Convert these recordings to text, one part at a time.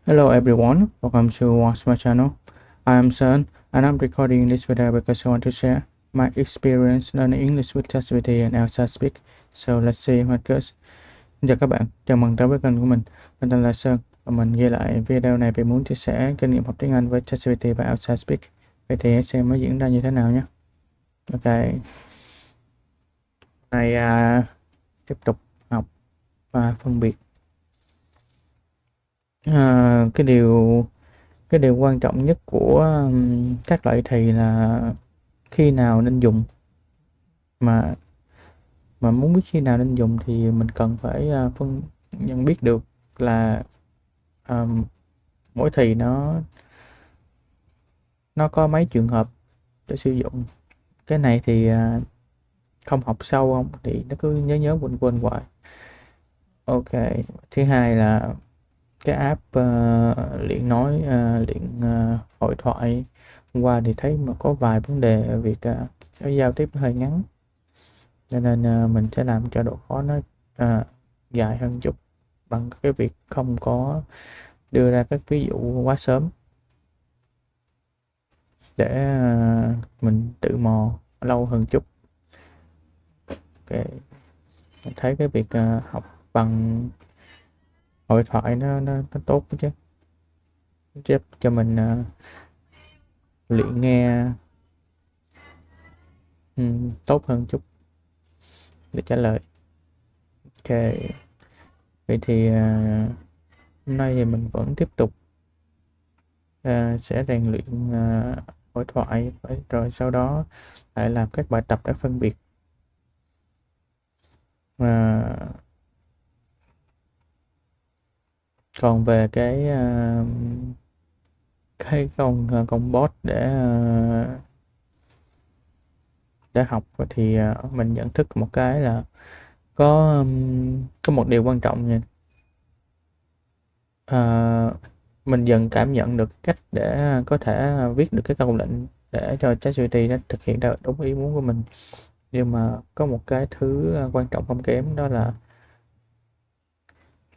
Hello everyone, welcome to watch my channel. I am Sơn and I'm recording this video because I want to share my experience learning English with ChatGPT and ELSA Speak. So let's see what goes. Xin chào các bạn, chào mừng tới với kênh của mình. Mình tên là Sơn và mình ghi lại video này vì muốn chia sẻ kinh nghiệm học tiếng Anh với ChatGPT và ELSA Speak. Vậy thì hãy xem nó diễn ra như thế nào nhé. Ok, này tiếp tục học và phân biệt. Cái điều quan trọng nhất của các loại thì là khi nào nên dùng, mà muốn biết khi nào nên dùng thì mình cần phải nhận biết được là mỗi thì nó có mấy trường hợp để sử dụng. Cái này thì không học sâu không thì nó cứ nhớ quên quên hoài. Ok, thứ hai là cái app luyện nói, luyện hội thoại. Hôm qua thì thấy mà có vài vấn đề việc cái giao tiếp hơi ngắn, cho nên mình sẽ làm cho độ khó nó dài hơn chút bằng cái việc không có đưa ra các ví dụ quá sớm để mình tự mò lâu hơn chút. Ok, mình thấy cái việc học bằng hội thoại nó tốt chứ, giúp cho mình luyện nghe tốt hơn chút để trả lời. Ok, vậy thì hôm nay thì mình vẫn tiếp tục sẽ rèn luyện hội thoại, rồi sau đó lại làm các bài tập để phân biệt. Còn về cái con bot để học thì mình nhận thức một cái là có một điều quan trọng nha. Mình dần cảm nhận được cách để có thể viết được cái câu lệnh để cho ChatGPT nó thực hiện ra đúng ý muốn của mình. Nhưng mà có một cái thứ quan trọng không kém, đó là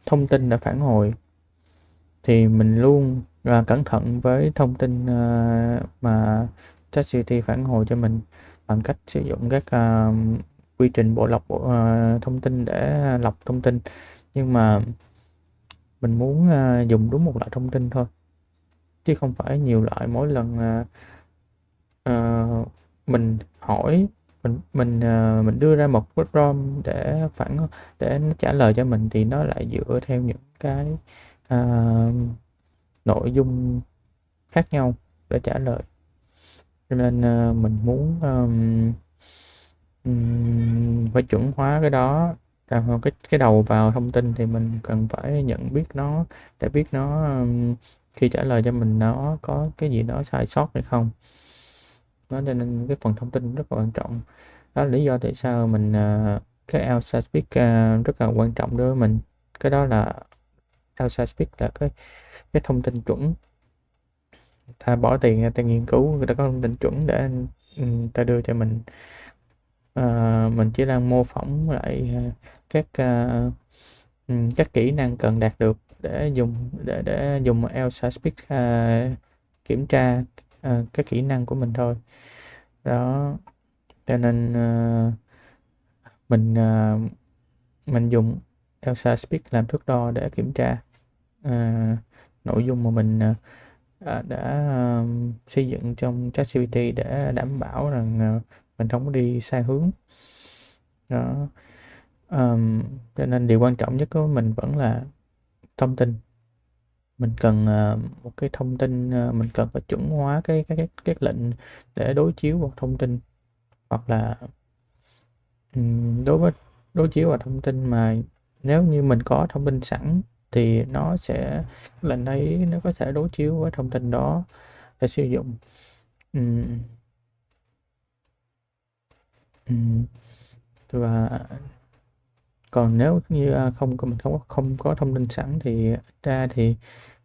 thông tin đã phản hồi. Thì mình luôn cẩn thận với thông tin mà ChatGPT phản hồi cho mình bằng cách sử dụng các quy trình bộ lọc thông tin để lọc thông tin. Nhưng mà mình muốn dùng đúng một loại thông tin thôi, chứ không phải nhiều loại. Mỗi lần mình hỏi, mình đưa ra một cái prompt để nó trả lời cho mình thì nó lại dựa theo những cái nội dung khác nhau để trả lời. Cho nên mình muốn phải chuẩn hóa cái đó. Rồi cái đầu vào thông tin thì mình cần phải nhận biết nó, để biết nó khi trả lời cho mình nó có cái gì đó sai sót hay không. Đó, cho nên cái phần thông tin rất là quan trọng. Đó là lý do tại sao mình cái ELSA Speak rất là quan trọng đối với mình. Cái đó là ELSA Speak là cái thông tin chuẩn. Ta bỏ tiền ra ta nghiên cứu, người ta có thông tin chuẩn để ta đưa cho mình. Mình chỉ đang mô phỏng lại các các kỹ năng cần đạt được để dùng ELSA Speak kiểm tra các kỹ năng của mình thôi. Đó, cho nên mình dùng ELSA Speak làm thước đo để kiểm tra nội dung mà mình đã xây dựng trong ChatGPT, để đảm bảo rằng mình không có đi sai hướng. Đó, cho nên điều quan trọng nhất của mình vẫn là thông tin. Mình cần một cái thông tin, mình cần phải chuẩn hóa các lệnh để đối chiếu vào thông tin, hoặc là đối chiếu vào thông tin mà nếu như mình có thông tin sẵn thì lệnh ấy nó có thể đối chiếu với thông tin đó để sử dụng. Và còn nếu như mình không có thông tin sẵn thì ra thì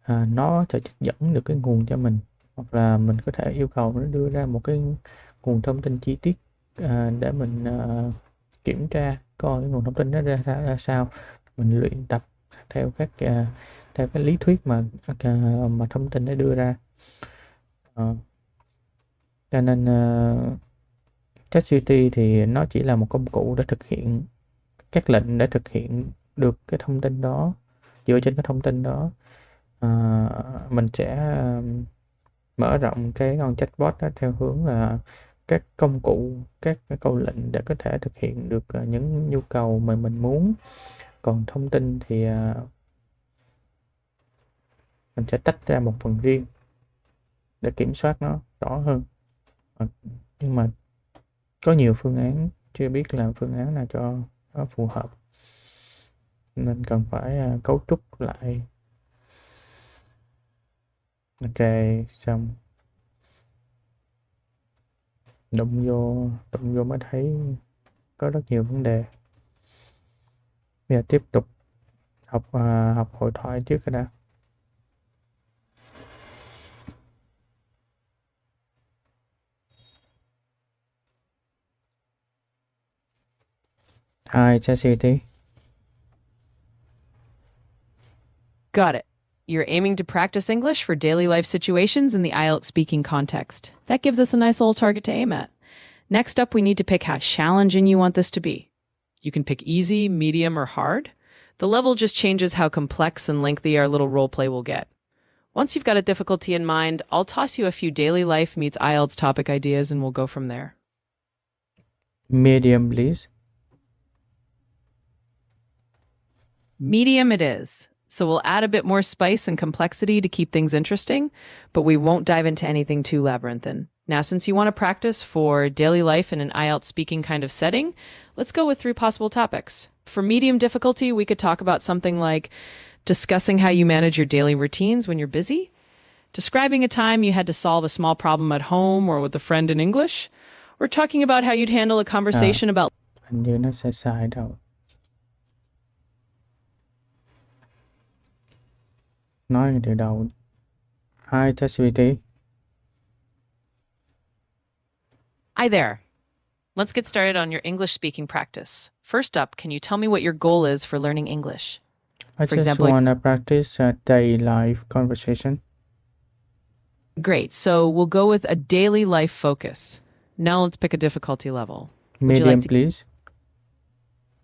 nó sẽ trích dẫn được cái nguồn cho mình, hoặc là mình có thể yêu cầu nó đưa ra một cái nguồn thông tin chi tiết để mình kiểm tra coi cái nguồn thông tin nó ra sao, mình luyện tập theo theo cái lý thuyết mà thông tin đã đưa ra. Ờ, cho nên ChatGPT thì nó chỉ là một công cụ để thực hiện các lệnh để thực hiện được cái thông tin đó. Dựa trên cái thông tin đó, ờ, mình sẽ mở rộng cái con chatbot đó theo hướng là các công cụ, các cái câu lệnh để có thể thực hiện được những nhu cầu mà mình muốn. Còn thông tin thì mình sẽ tách ra một phần riêng để kiểm soát nó rõ hơn. Ờ, nhưng mà có nhiều phương án, chưa biết là phương án nào cho nó phù hợp, nên cần phải cấu trúc lại. Ok, xong đụng vô mới thấy có rất nhiều vấn đề. Bây giờ tiếp tục học hội thoại trước cái đã. Hi, ChatGPT. Got it. You're aiming to practice English for daily life situations in the IELTS speaking context. That gives us a nice little target to aim at. Next up, we need to pick how challenging you want this to be. You can pick easy, medium, or hard. The level just changes how complex and lengthy our little role play will get. Once you've got a difficulty in mind, I'll toss you a few daily life meets IELTS topic ideas and we'll go from there. Medium, please. Medium it is. So we'll add a bit more spice and complexity to keep things interesting, but we won't dive into anything too labyrinthine. Now, since you want to practice for daily life in an IELTS speaking kind of setting, let's go with 3 possible topics. For medium difficulty, we could talk about something like discussing how you manage your daily routines when you're busy, describing a time you had to solve a small problem at home or with a friend in English, or talking about how you'd handle a conversation about Hình như nó sai sai đâu. Nói từ đầu. Hi, ChatGPT. Hi there. Let's get started on your English speaking practice. First up, can you tell me what your goal is for learning English? I For just example, want to practice a daily life conversation. great. So we'll go with a daily life focus. Now let's pick a difficulty level. Would you like Medium, to? please.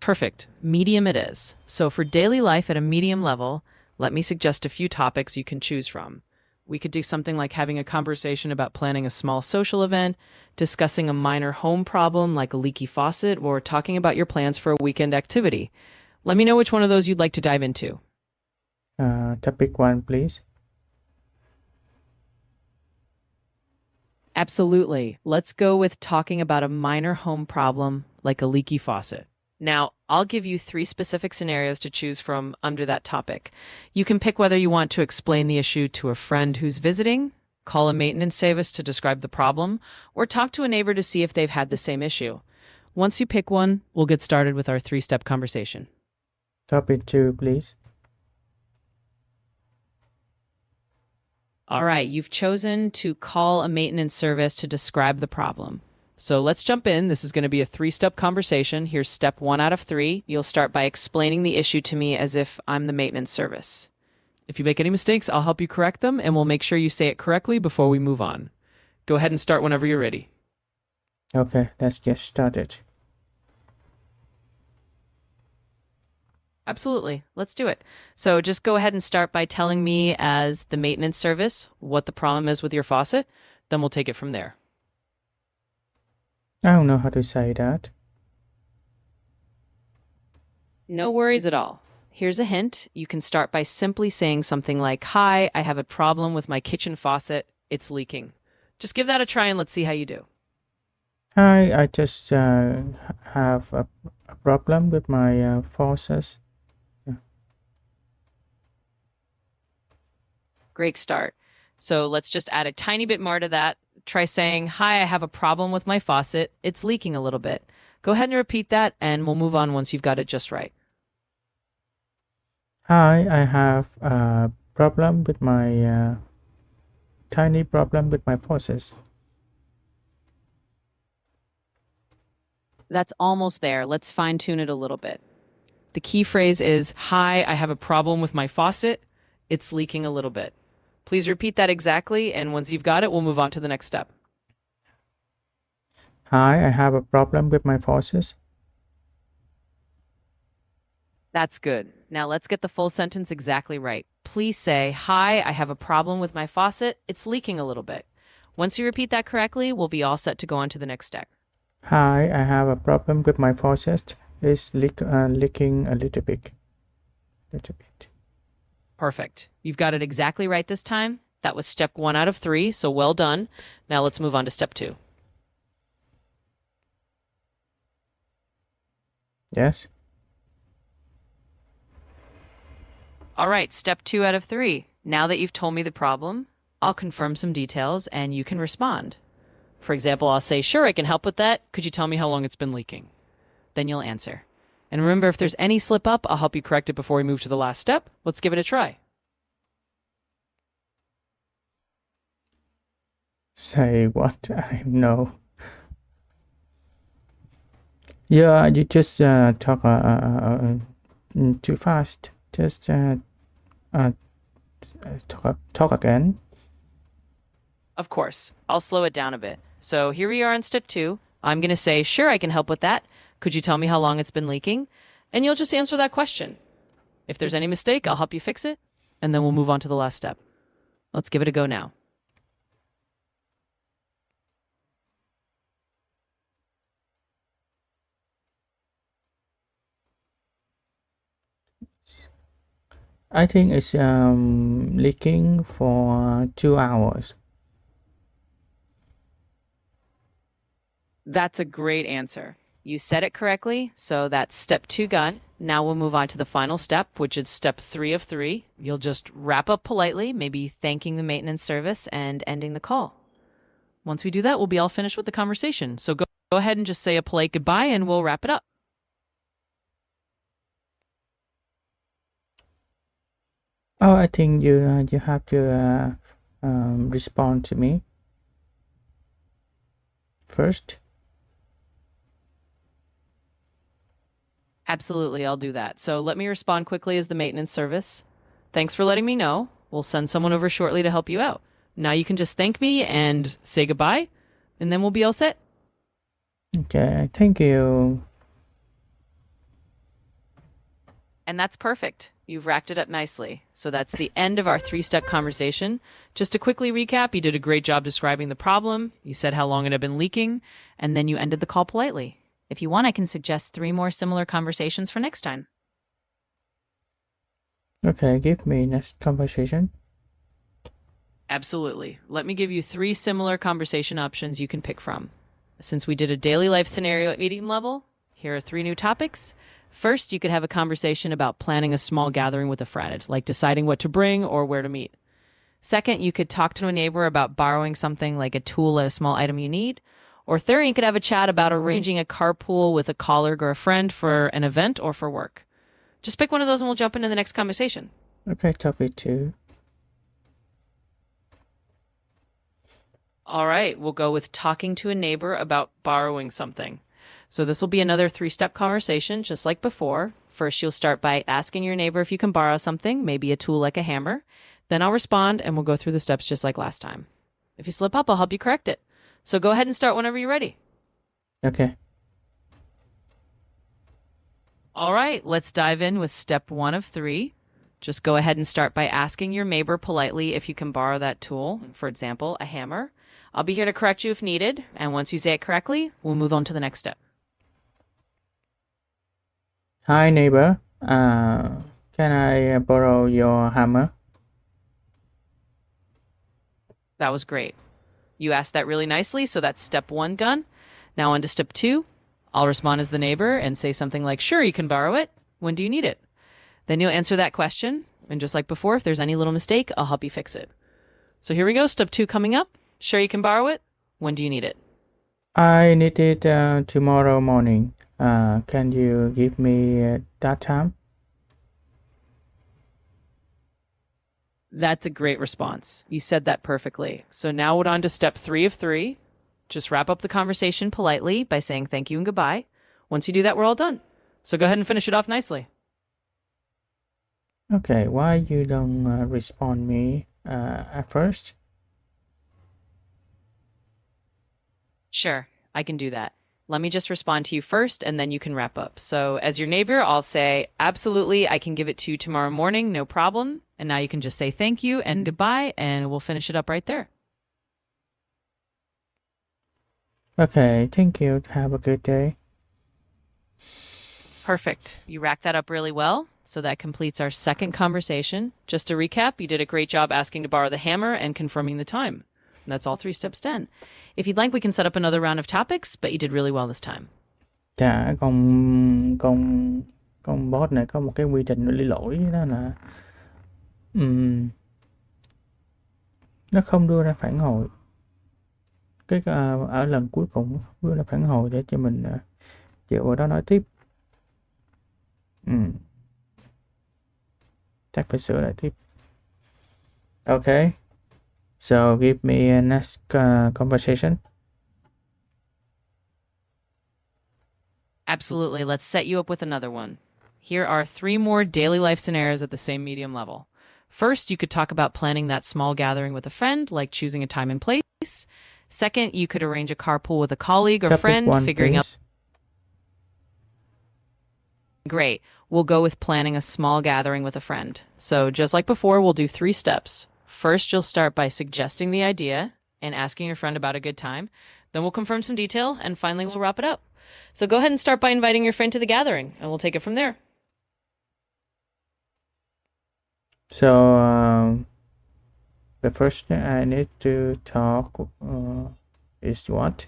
Perfect. Medium it is. So for daily life at a medium level, let me suggest a few topics you can choose from. We could do something like having a conversation about planning a small social event, discussing a minor home problem like a leaky faucet, or talking about your plans for a weekend activity. Let me know which one of those you'd like to dive into. Topic 1, please. Absolutely. Let's go with talking about a minor home problem like a leaky faucet. Now, I'll give you 3 specific scenarios to choose from under that topic. You can pick whether you want to explain the issue to a friend who's visiting, call a maintenance service to describe the problem, or talk to a neighbor to see if they've had the same issue. Once you pick one, we'll get started with our 3-step conversation. Topic 2, please. All right, you've chosen to call a maintenance service to describe the problem. So let's jump in. This is going to be a 3-step conversation. Here's step 1 out of 3. You'll start by explaining the issue to me as if I'm the maintenance service. If you make any mistakes, I'll help you correct them, and we'll make sure you say it correctly before we move on. Go ahead and start whenever you're ready. Okay, let's get started. Absolutely. Let's do it. So just go ahead and start by telling me, as the maintenance service, what the problem is with your faucet. Then we'll take it from there. I don't know how to say that. No worries at all. Here's a hint. You can start by simply saying something like, "Hi, I have a problem with my kitchen faucet. It's leaking." Just give that a try and let's see how you do. Hi, I just have a problem with my faucets. Great start. So let's just add a tiny bit more to that. Try saying, "Hi, I have a problem with my faucet. It's leaking a little bit." Go ahead and repeat that, and we'll move on once you've got it just right. Hi, I have a problem with my tiny problem with my faucets. That's almost there. Let's fine tune it a little bit. The key phrase is, "Hi, I have a problem with my faucet. It's leaking a little bit." Please repeat that exactly, and once you've got it, we'll move on to the next step. Hi, I have a problem with my faucet. That's good. Now let's get the full sentence exactly right. Please say, "Hi, I have a problem with my faucet. It's leaking a little bit." Once you repeat that correctly, we'll be all set to go on to the next step. Hi, I have a problem with my faucet. It's leaking a little bit. Perfect. You've got it exactly right this time. That was step 1 out of 3, so well done. Now let's move on to step 2. Yes. All right, step 2 out of 3. Now that you've told me the problem, I'll confirm some details and you can respond. For example, I'll say, "Sure, I can help with that. Could you tell me how long it's been leaking?" Then you'll answer. And remember, if there's any slip up, I'll help you correct it before we move to the last step. Let's give it a try. Say what I know. Yeah, you just talk too fast. Just talk again. Of course, I'll slow it down a bit. So here we are on step 2. I'm going to say, "Sure, I can help with that. Could you tell me how long it's been leaking?" And you'll just answer that question. If there's any mistake, I'll help you fix it. And then we'll move on to the last step. Let's give it a go now. I think it's leaking for 2 hours. That's a great answer. You said it correctly, so that's step 2 done. Now we'll move on to the final step, which is step 3 of 3. You'll just wrap up politely, maybe thanking the maintenance service and ending the call. Once we do that, we'll be all finished with the conversation. So go ahead and just say a polite goodbye and we'll wrap it up. Oh, I think you have to respond to me first. Absolutely, I'll do that. So let me respond quickly as the maintenance service. Thanks for letting me know. We'll send someone over shortly to help you out. Now you can just thank me and say goodbye, and then we'll be all set. Okay, thank you. And that's perfect. You've racked it up nicely. So that's the end of our 3-step conversation. Just to quickly recap, you did a great job describing the problem. You said how long it had been leaking, and then you ended the call politely. If you want, I can suggest 3 more similar conversations for next time. Okay, give me next conversation. Absolutely. Let me give you 3 similar conversation options you can pick from. Since we did a daily life scenario at medium level, here are 3 new topics. First, you could have a conversation about planning a small gathering with a friend, like deciding what to bring or where to meet. Second, you could talk to a neighbor about borrowing something like a tool or a small item you need. Or third, you could have a chat about arranging a carpool with a colleague or a friend for an event or for work. Just pick one of those and we'll jump into the next conversation. Okay, topic 2. All right, we'll go with talking to a neighbor about borrowing something. So this will be another 3-step conversation, just like before. First, you'll start by asking your neighbor if you can borrow something, maybe a tool like a hammer. Then I'll respond and we'll go through the steps just like last time. If you slip up, I'll help you correct it. So go ahead and start whenever you're ready. Okay. All right, let's dive in with step 1 of 3. Just go ahead and start by asking your neighbor politely if you can borrow that tool, for example, a hammer. I'll be here to correct you if needed, and once you say it correctly, we'll move on to the next step. Hi neighbor, can I borrow your hammer? That was great. You asked that really nicely, so that's step 1 done. Now on to step 2. I'll respond as the neighbor and say something like, "Sure, you can borrow it. When do you need it?" Then you'll answer that question, and just like before, if there's any little mistake, I'll help you fix it. So here we go, step 2 coming up. Sure, you can borrow it. When do you need it? I need it tomorrow morning. Can you give me that time? That's a great response. You said that perfectly. So now we're on to step 3 of 3. Just wrap up the conversation politely by saying thank you and goodbye. Once you do that, we're all done. So go ahead and finish it off nicely. Okay, why you don't respond me at first? Sure, I can do that. Let me just respond to you first, and then you can wrap up. So, as your neighbor, I'll say, absolutely, I can give it to you tomorrow morning, no problem. And now you can just say thank you and goodbye, and we'll finish it up right there. Okay, thank you. Have a good day. Perfect. You racked that up really well. So that completes our second conversation. Just to recap, you did a great job asking to borrow the hammer and confirming the time. And that's all 3 steps done. If you'd like, we can set up another round of topics, but you did really well this time. Dạ, con bot này có một cái quy trình lý lỗi đó là ừm, nó không đưa ra phản hồi. Ở lần cuối cùng nó không đưa ra phản hồi để cho mình dựa vào đó nói tiếp. Chắc phải sửa lại tiếp. Okay, so give me a next conversation. Absolutely. Let's set you up with another one. Here are 3 more daily life scenarios at the same medium level. First, you could talk about planning that small gathering with a friend, like choosing a time and place. Second, you could arrange a carpool with a colleague or Topic friend, one, figuring out. please. Great. We'll go with planning a small gathering with a friend. So, just like before, we'll do 3 steps. First, you'll start by suggesting the idea and asking your friend about a good time. Then we'll confirm some detail, and finally, we'll wrap it up. So, go ahead and start by inviting your friend to the gathering, and we'll take it from there. So the first thing I need to talk is what?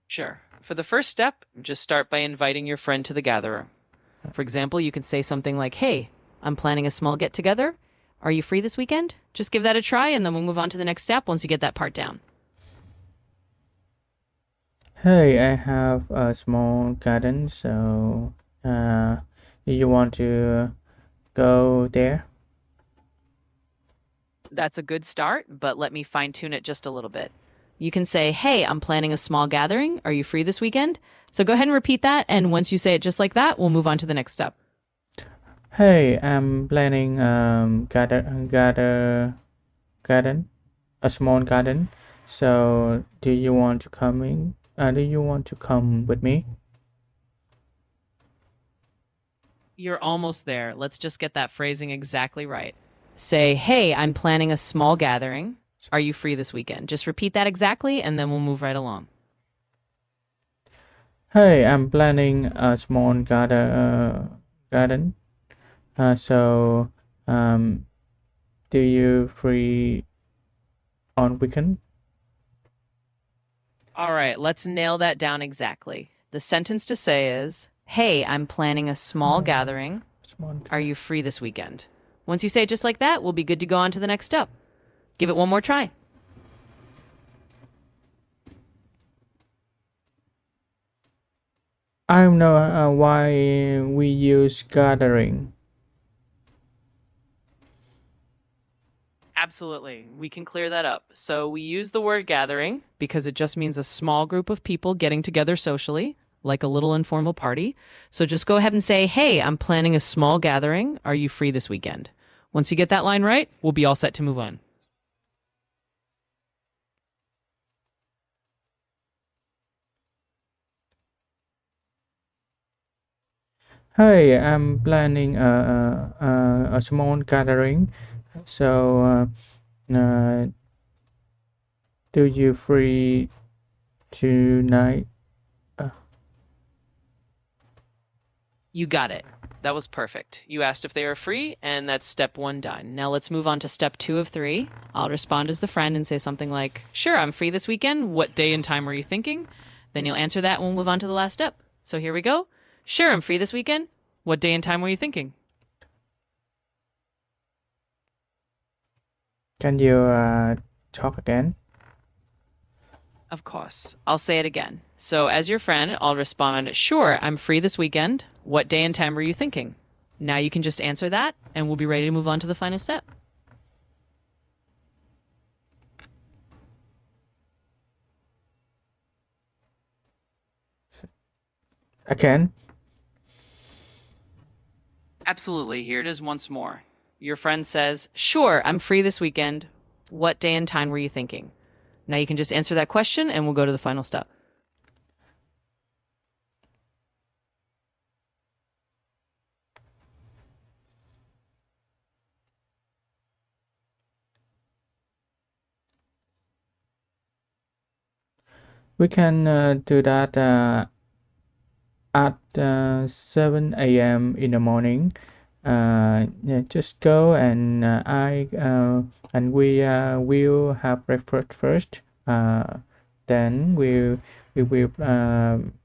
Sure. For the first step, just start by inviting your friend to the gathering. For example, you could say something like, hey, I'm planning a small get together. Are you free this weekend? Just give that a try, and then we'll move on to the next step once you get that part down. Hey, I have a small garden, so do you want to go there? That's a good start, but let me fine tune it just a little bit. You can say, hey, I'm planning a small gathering. Are you free this weekend? So go ahead and repeat that. And once you say it just like that, we'll move on to the next step. Hey, I'm planning garden, a small garden. So do you want to come in? Do you want to come with me? You're almost there. Let's just get that phrasing exactly right. Say, hey, I'm planning a small gathering. Are you free this weekend? Just repeat that exactly, and then we'll move right along. Hey, I'm planning a small garden. So do you free on weekend? All right, let's nail that down exactly. The sentence to say is, hey, I'm planning a small gathering. Small. Are you free this weekend? Once you say it just like that, we'll be good to go on to the next step. Give it one more try. I don't know why we use gathering. Absolutely. We can clear that up. So we use the word gathering because it just means a small group of people getting together socially, like a little informal party. So just go ahead and say, hey, I'm planning a small gathering. Are you free this weekend? Once you get that line right, we'll be all set to move on. Hey, I'm planning a small gathering. So do you free tonight? You got it. That was perfect. You asked if they were free, and that's step 1 done. Now let's move on to step 2 of 3. I'll respond as the friend and say something like, sure, I'm free this weekend. What day and time were you thinking? Then you'll answer that and we'll move on to the last step. So here we go. Sure, I'm free this weekend. What day and time were you thinking? Can you talk again? Of course. I'll say it again. So, as your friend, I'll respond, sure, I'm free this weekend. What day and time were you thinking? Now you can just answer that, and we'll be ready to move on to the final step. Again? Absolutely. Here it is once more. Your friend says, "Sure, I'm free this weekend. What day and time were you thinking?" Now you can just answer that question and we'll go to the final step. We can do that at 7 a.m. in the morning. Yeah, just go and we will have breakfast first. Then we will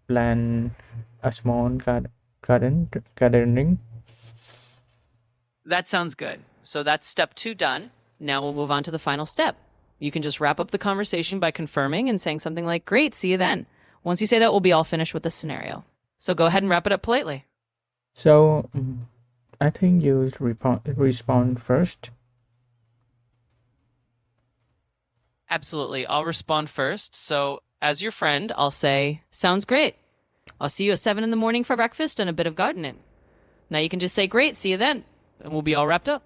plan a small gardening. That sounds good. So that's step 2 done. Now we'll move on to the final step. You can just wrap up the conversation by confirming and saying something like, "Great, see you then." Once you say that, we'll be all finished with the scenario. So go ahead and wrap it up politely. So I think you respond first. Absolutely. I'll respond first. So, as your friend, I'll say, "Sounds great. I'll see you at 7 in the morning for breakfast and a bit of gardening." Now you can just say, "Great, see you then." And we'll be all wrapped up.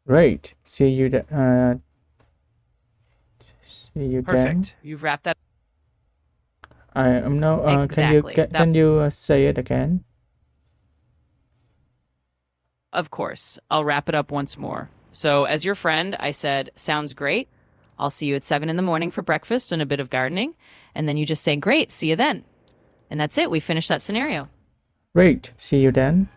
Great. See you then. Perfect. You've wrapped that. I am now. Exactly. Can you say it again? Of course. I'll wrap it up once more. So, as your friend, I said, "Sounds great. I'll see you at 7 in the morning for breakfast and a bit of gardening." And then you just say, "Great, see you then." And that's it. We finished that scenario. Great. See you then.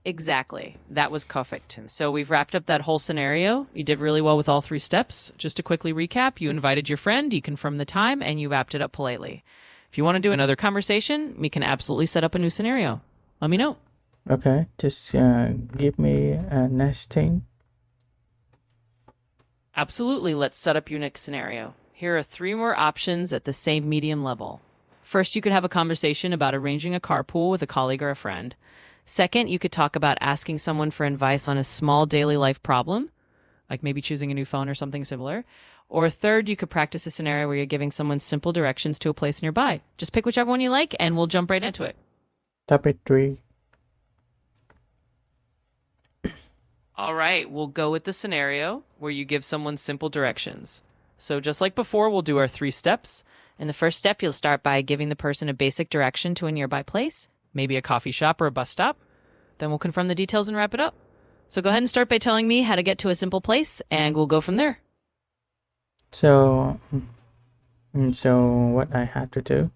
Exactly. That was perfect. So we've wrapped up that whole scenario. You did really well with all 3 steps. Just to quickly recap, you invited your friend, you confirmed the time, and you wrapped it up politely. If you want to do another conversation, we can absolutely set up a new scenario. Let me know. Okay. Just give me a next thing. Absolutely. Let's set up your next scenario. Here are 3 more options at the same medium level. First, you could have a conversation about arranging a carpool with a colleague or a friend. Second, you could talk about asking someone for advice on a small daily life problem, like maybe choosing a new phone or something similar. Or third, you could practice a scenario where you're giving someone simple directions to a place nearby. Just pick whichever one you like and we'll jump right into it. Topic 3. All right, we'll go with the scenario where you give someone simple directions. So just like before, we'll do our 3 steps. In the first step, you'll start by giving the person a basic direction to a nearby place, maybe a coffee shop or a bus stop. Then we'll confirm the details and wrap it up. So go ahead and start by telling me how to get to a simple place, and we'll go from there. So what I have to do?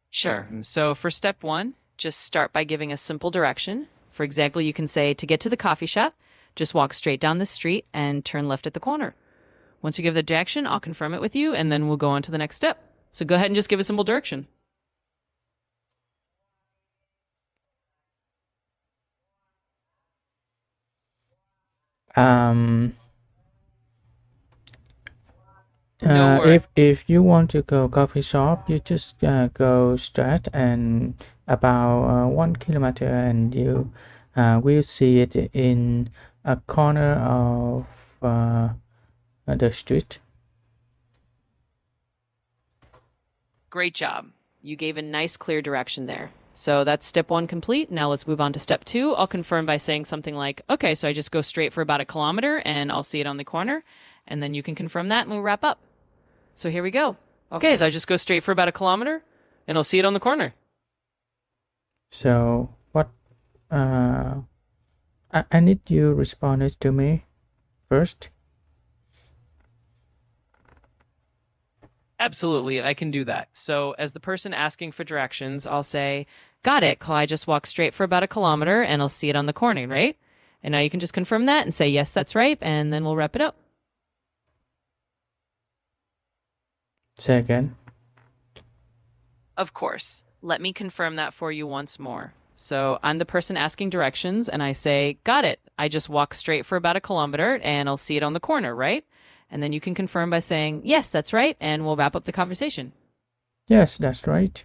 Sure. So for step 1, just start by giving a simple direction. For example, you can say, "To get to the coffee shop, just walk straight down the street and turn left at the corner." Once you give the direction, I'll confirm it with you, and then we'll go on to the next step. So go ahead and just give a simple direction. Um, No worries. if you want to go coffee shop, you just go straight and about 1 kilometer, and you will see it in a corner of the street. Great job. You gave a nice, clear direction there. So that's step 1 complete. Now let's move on to step 2. I'll confirm by saying something like, "Okay, so I just go straight for about a kilometer and I'll see it on the corner." And then you can confirm that and we'll wrap up. So here we go. Okay, so I just go straight for about a kilometer and I'll see it on the corner. So what? I need you respond it to me first. Absolutely, I can do that. So, as the person asking for directions, I'll say, "Got it. I just walk straight for about a kilometer and I'll see it on the corner, right?" And now you can just confirm that and say, "Yes, that's right." And then we'll wrap it up. Say again. Of course. Let me confirm that for you once more. So, I'm the person asking directions and I say, "Got it. I just walk straight for about a kilometer and I'll see it on the corner, right?" And then you can confirm by saying, "Yes, that's right." And we'll wrap up the conversation. Yes, that's right.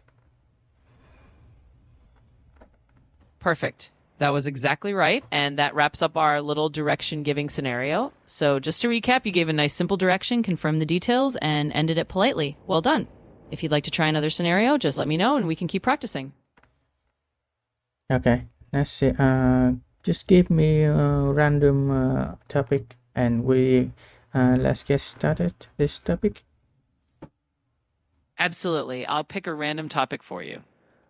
Perfect. That was exactly right. And that wraps up our little direction giving scenario. So, just to recap, you gave a nice simple direction, confirmed the details, and ended it politely. Well done. If you'd like to try another scenario, just let me know and we can keep practicing. Okay, let's see. Just give me a random topic and let's get started this topic. Absolutely. I'll pick a random topic for you.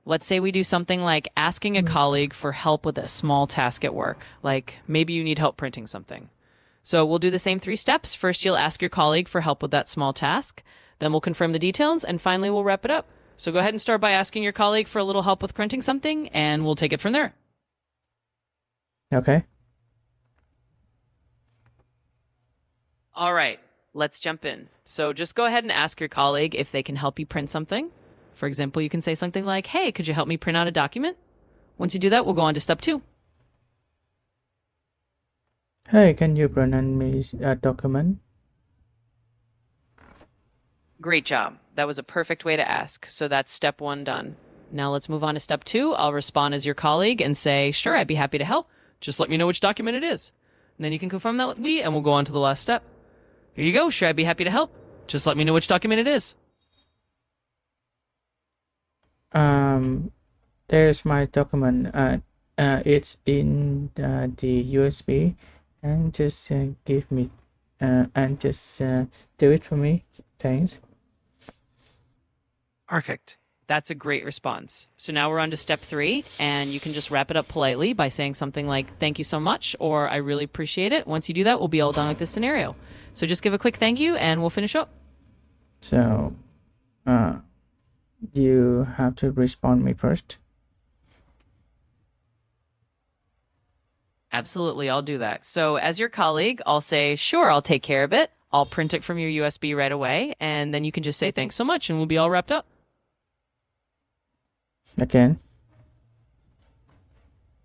Let's say we do something like asking a colleague for help with a small task at work, like maybe you need help printing something. So we'll do the same 3 steps. First, you'll ask your colleague for help with that small task. Then we'll confirm the details, and finally, we'll wrap it up. So go ahead and start by asking your colleague for a little help with printing something, and we'll take it from there. Okay. All right, let's jump in. So just go ahead and ask your colleague if they can help you print something. For example, you can say something like, "Hey, could you help me print out a document?" Once you do that, we'll go on to step 2. Hey, can you present me a document? Great job. That was a perfect way to ask. So that's step 1 done. Now let's move on to step 2. I'll respond as your colleague and say, "Sure, I'd be happy to help. Just let me know which document it is." And then you can confirm that with me, and we'll go on to the last step. Here you go. "Sure, I'd be happy to help. Just let me know which document it is." There's my document. It's in the USB, and just give me and just do it for me. Thanks. Perfect. That's a great response. So now we're on to step 3, and you can just wrap it up politely by saying something like, "Thank you so much," or "I really appreciate it." Once you do that, we'll be all done with this scenario. So just give a quick thank you, and we'll finish up. So, you have to respond me first. Absolutely, I'll do that. So, as your colleague, I'll say, "Sure, I'll take care of it. I'll print it from your USB right away." And then you can just say, "Thanks so much," and we'll be all wrapped up. Again.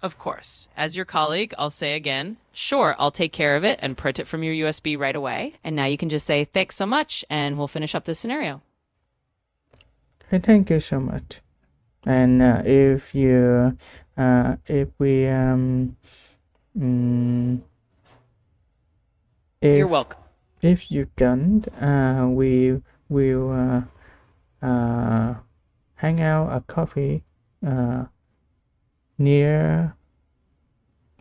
Of course. As your colleague, I'll say again, "Sure, I'll take care of it and print it from your USB right away." And now you can just say, "Thanks so much," and we'll finish up this scenario. Okay, thank you so much. And if we mm, You're if welcome. if you don't, we will hang out a coffee near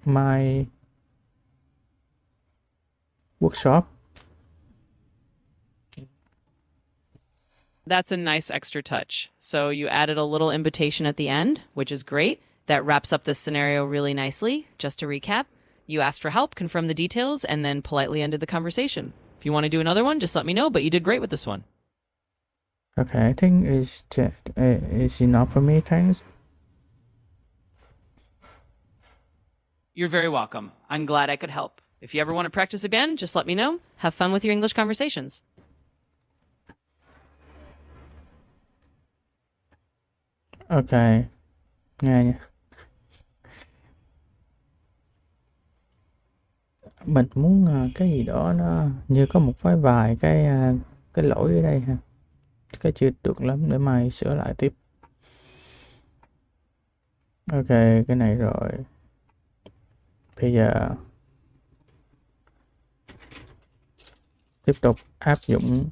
my workshop. That's a nice extra touch. So you added a little invitation at the end, which is great. That wraps up this scenario really nicely. Just to recap, you asked for help, confirmed the details, and then politely ended the conversation. If you want to do another one, just let me know, but you did great with this one. Okay, I think it's enough for me. Thanks. You're very welcome. I'm glad I could help. If you ever want to practice again, just let me know. Have fun with your English conversations. Okay, nghe nha. Mình muốn cái gì đó nó như có một vài cái lỗi ở đây ha. Cái chưa được lắm để mai sửa lại tiếp. Ok, cái này rồi. Bây giờ tiếp tục áp dụng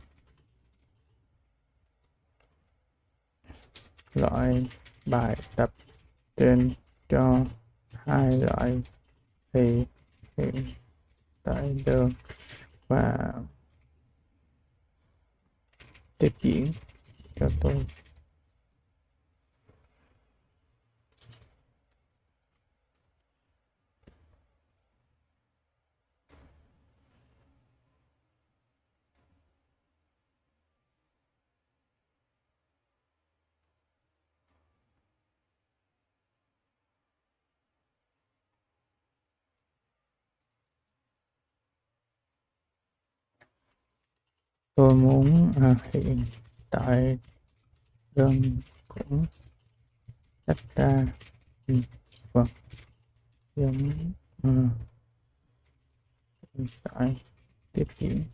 loại bài tập trên cho hai loại thì hiện tại đơn và tiếp diễn cho tôi. Tôi muốn hiện tại đơn cũng tách ra vật giống hiện tại tiếp diễn.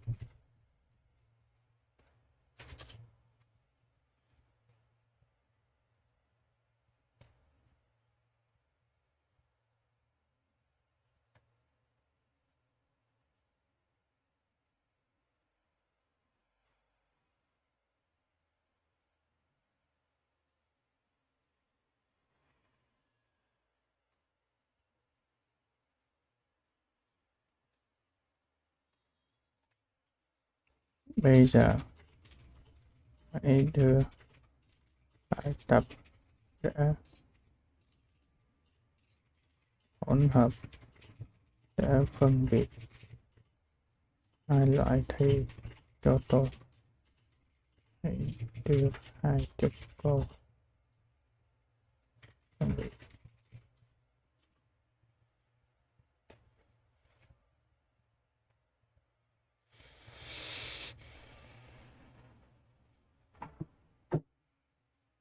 Bây giờ hãy đưa bài tập để hỗn hợp để phân biệt hai loại thi cho tôi. Hãy đưa 20 câu phân biệt.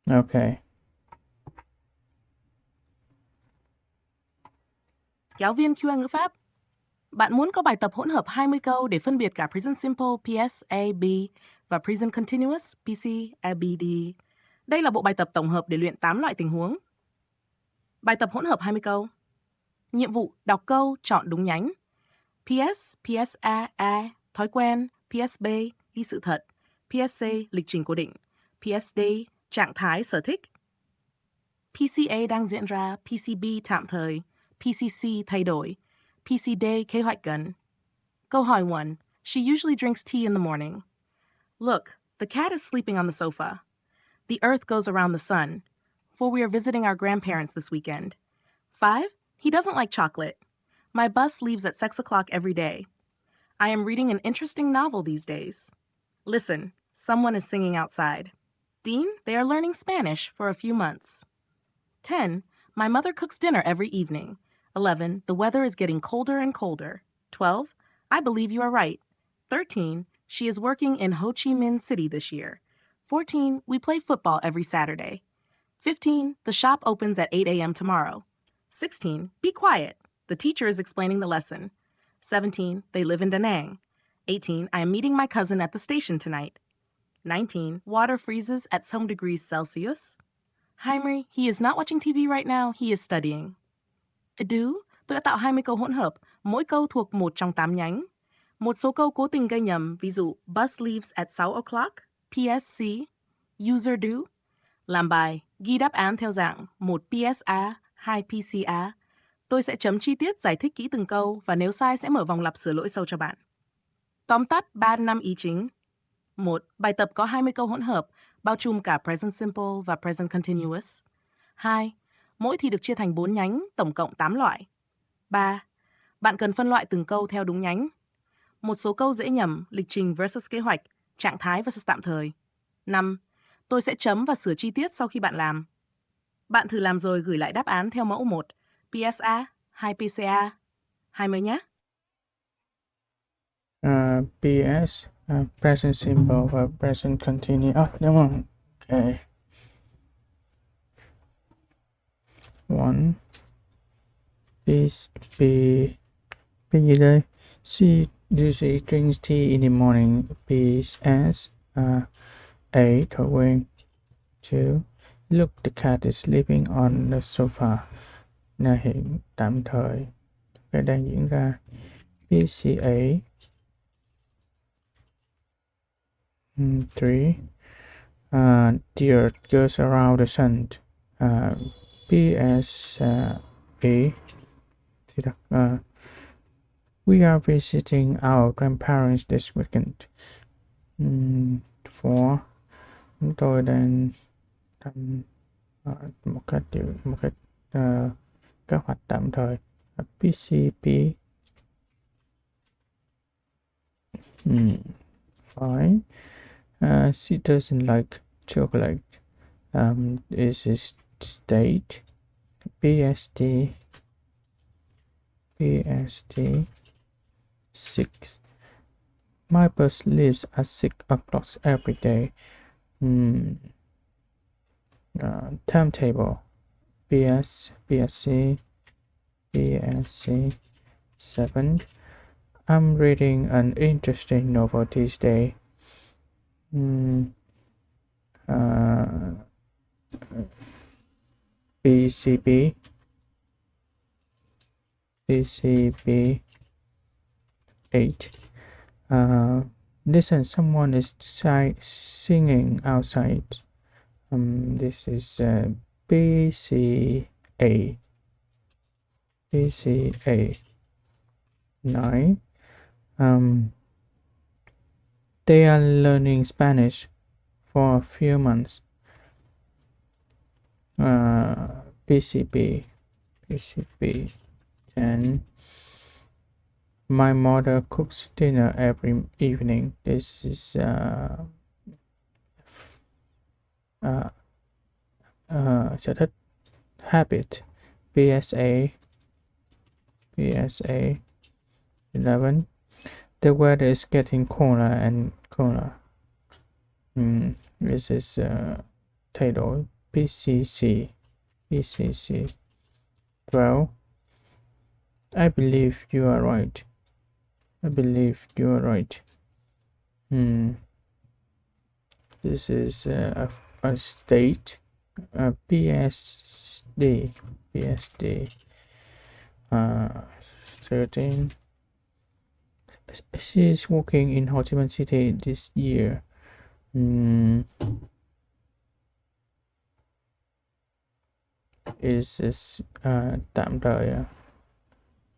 Ok. Giáo viên QA ngữ pháp. Bạn muốn có bài tập hỗn hợp 20 câu để phân biệt cả Present Simple PSAB và Present Continuous PCABD. Đây là bộ bài tập tổng hợp để luyện 8 loại tình huống. Bài tập hỗn hợp 20 câu. Nhiệm vụ đọc câu, chọn đúng nhánh. PS, PSA, thói quen, PSB, ghi sự thật, PSC, lịch trình cố định, PSD, trạng thái sở thích. PCA đang diễn ra, PCB tạm thời, PCC thay đổi, PCD kế hoạch gần. Câu hỏi 1. She usually drinks tea in the morning. Look, the cat is sleeping on the sofa. The earth goes around the sun, for we are visiting our grandparents this weekend. 5. He doesn't like chocolate. My bus leaves at 6 o'clock every day. I am reading an interesting novel these days. Listen, someone is singing outside. Dean, they are learning Spanish for a few months. 10. My mother cooks dinner every evening. 11. The weather is getting colder and colder. 12. I believe you are right. 13. She is working in Ho Chi Minh City this year. 14. We play football every Saturday. 15. The shop opens at 8 a.m. tomorrow. 16. Be quiet. The teacher is explaining the lesson. 17. They live in Da Nang. 18. I am meeting my cousin at the station tonight. 19. Water freezes at some degrees Celsius. Heimer, he is not watching TV right now, he is studying. Do, tôi đã tạo 20 câu hỗn hợp, mỗi câu thuộc một trong 8 nhánh. Một số câu cố tình gây nhầm, ví dụ bus leaves at 6 o'clock, PSC, user do. Làm bài, ghi đáp án theo dạng 1 PSA, 2 PCA. Tôi sẽ chấm chi tiết giải thích kỹ từng câu và nếu sai sẽ mở vòng lặp sửa lỗi sâu cho bạn. Tóm tắt 3-5 ý chính. 1. Bài tập có 20 câu hỗn hợp, bao trùm cả Present Simple và Present Continuous. 2. Mỗi thì được chia thành 4 nhánh, tổng cộng 8 loại. 3. Bạn cần phân loại từng câu theo đúng nhánh. Một số câu dễ nhầm, lịch trình versus kế hoạch, trạng thái versus tạm thời. 5. Tôi sẽ chấm và sửa chi tiết sau khi bạn làm. Bạn thử làm rồi gửi lại đáp án theo mẫu 1, PSA, 2 PCA. 20 nhé. PS, present simple và present continuous. Đúng không? Ok. 1. Please be gì đây? She usually drinks tea in the morning. PS, A. Thói quen. 2. Look, the cat is sleeping on the sofa. Là hiện tạm thời cái đang diễn ra. PCA. 3. The earth goes around the sun. PSA. We are visiting our grandparents this weekend. 4. Chúng tôi đang làm một cái kế hoạch tạm thời. PCP. 5. She doesn't like chocolate. This is state. PST. 6. My bus leaves at 6 o'clock every day. Timetable. PSC. 7. I'm reading an interesting novel these days. PCB. 8. Listen, someone is singing outside. This is PCA. 9. They are learning Spanish for a few months. PCB, and my mother cooks dinner every evening. This is sở thích, habit. PSA 11. The weather is getting colder and colder. This is thay đổi. PCC 12. I believe you are right. This is a state. PSD 13. She is working in Ho Chi Minh City this year. Is tạm thời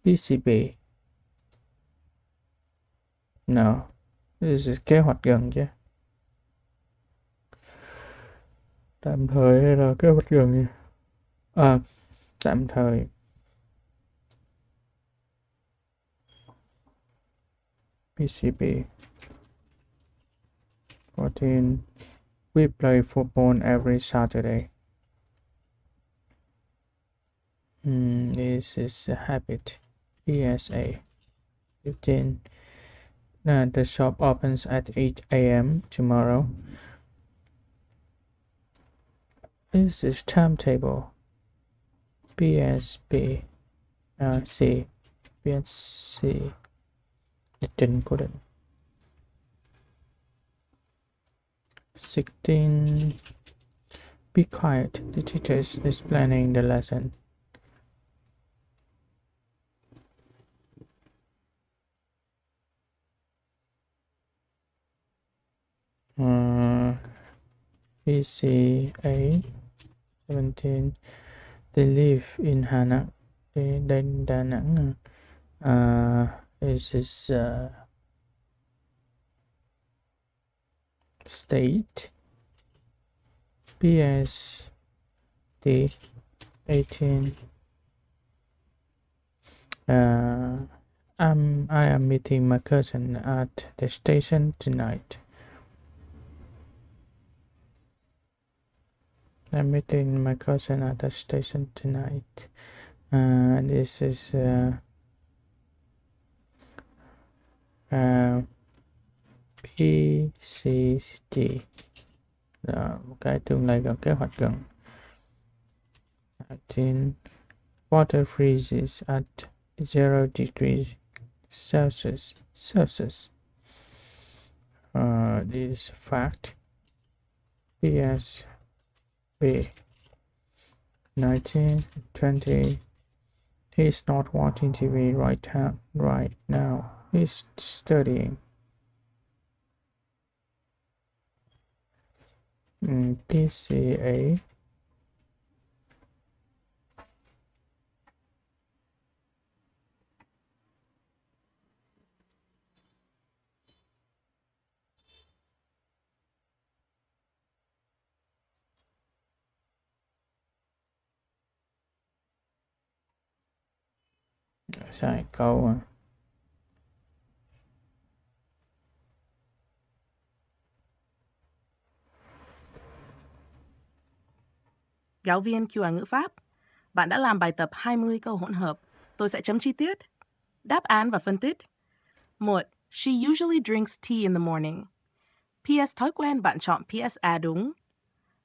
PCB. No, this is kế hoạch gần chứ. Tạm thời hay là kế hoạch gần nhỉ? Tạm thời. PCB 14. We play football every Saturday. This is a habit. ESA 15. The shop opens at 8 a.m. tomorrow. This is timetable. PSB C PSC lịch trình cố định. 16. Be quiet. The teacher is explaining the lesson. PCA 17. They live in Đà Nẵng. This is state. PSD 18. I am meeting my cousin at the station tonight. I'm meeting my cousin at the station tonight. This is PCT. Một cái tương lai gần, kế hoạch gần. 13. Water freezes at 0 degrees Celsius. This fact. PSB 19. 20. He's not watching TV right now. He's studying. PCA sai câu à. Giáo viên QR ngữ pháp. Bạn đã làm bài tập 20 câu hỗn hợp. Tôi sẽ chấm chi tiết. Đáp án và phân tích. 1. She usually drinks tea in the morning. PS thói quen bạn chọn PSA đúng.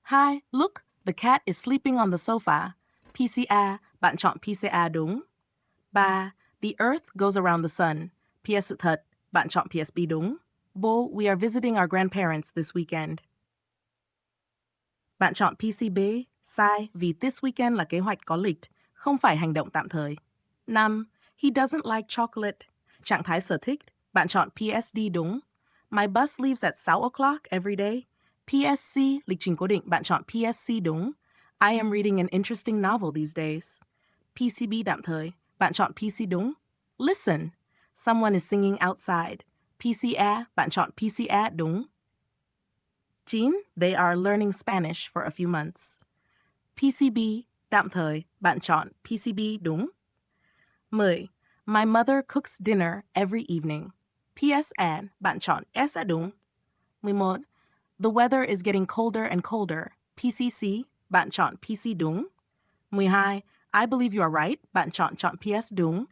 2. Look, the cat is sleeping on the sofa. PCA, bạn chọn PCA đúng. 3. The earth goes around the sun. PS sự thật, bạn chọn PSB đúng. 4. We are visiting our grandparents this weekend. Bạn chọn PCB, sai vì this weekend là kế hoạch có lịch, không phải hành động tạm thời. 5. He doesn't like chocolate. Trạng thái sở thích, bạn chọn PSD đúng. My bus leaves at 6 o'clock every day. PSC, lịch trình cố định, bạn chọn PSC đúng. I am reading an interesting novel these days. PCB tạm thời, bạn chọn PC đúng. Listen, someone is singing outside. PCA, bạn chọn PCA đúng. 9. They are learning Spanish for a few months. PCB, tạm thời, bạn chọn PCB đúng. 10. My mother cooks dinner every evening. PSA, bạn chọn SA đúng. 11. The weather is getting colder and colder. PCC, bạn chọn PC đúng. 12. I believe you are right, bạn chọn PS đúng.